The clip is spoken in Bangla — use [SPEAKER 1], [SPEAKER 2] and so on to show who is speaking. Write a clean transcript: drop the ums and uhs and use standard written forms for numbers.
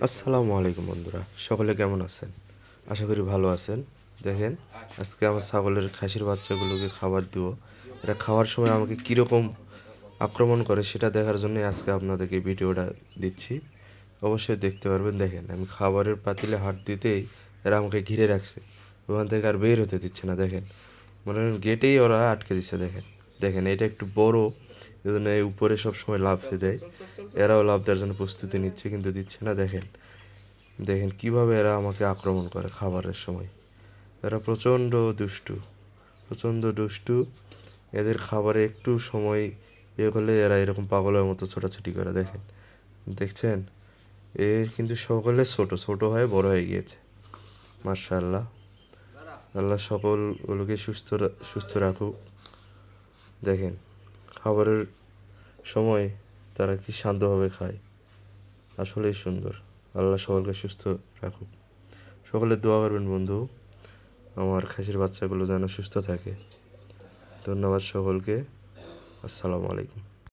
[SPEAKER 1] আসসালামু আলাইকুম বন্ধুরা, সকলে কেমন আছেন? আশা করি ভালো আছেন। দেখেন, আজকে আমার ছাগলের খাসির বাচ্চাগুলোকে খাবার দিব। এটা খাওয়ার সময় আমাকে কীরকম আক্রমণ করে সেটা দেখার জন্য আজকে আপনাদেরকে ভিডিওটা দিচ্ছি। অবশ্যই দেখতে পারবেন। দেখেন, আমি খাবারের পাতিলে হাত দিতেই এরা আমাকে ঘিরে রাখছে, ওখান থেকে আর বের হতে দিচ্ছে না। দেখেন, মনে হয় গেটেই ওরা আটকে দিচ্ছে। দেখেন দেখেন এটা একটু বড়, এই জন্য এই উপরে সবসময় লাফ দেয়। এরাও লাফ দেওয়ার জন্য প্রস্তুতি নিচ্ছে, কিন্তু দিচ্ছে না। দেখেন দেখেন কিভাবে এরা আমাকে আক্রমণ করে খাবারের সময়। এরা প্রচণ্ড দুষ্টু। এদের খাবারে একটু সময় হলে এরা এরকম পাগলের মতো ছোটাছুটি করে। দেখেন, দেখছেন? এ কিন্তু সকলে ছোট ছোট হয়ে বড় হয়ে গিয়েছে। মাশাআল্লাহ, আল্লাহ সকলগুলোকে সুস্থ রাখুক। দেখেন, খাবারের সময় তারা কি শান্তভাবে খায়, আসলেই সুন্দর। আল্লাহ সকলকে সুস্থ রাখুক। সকলে দোয়া করবেন বন্ধু, আমার খাসির বাচ্চাগুলো যেন সুস্থ থাকে। ধন্যবাদ সকলকে। আসসালামু আলাইকুম।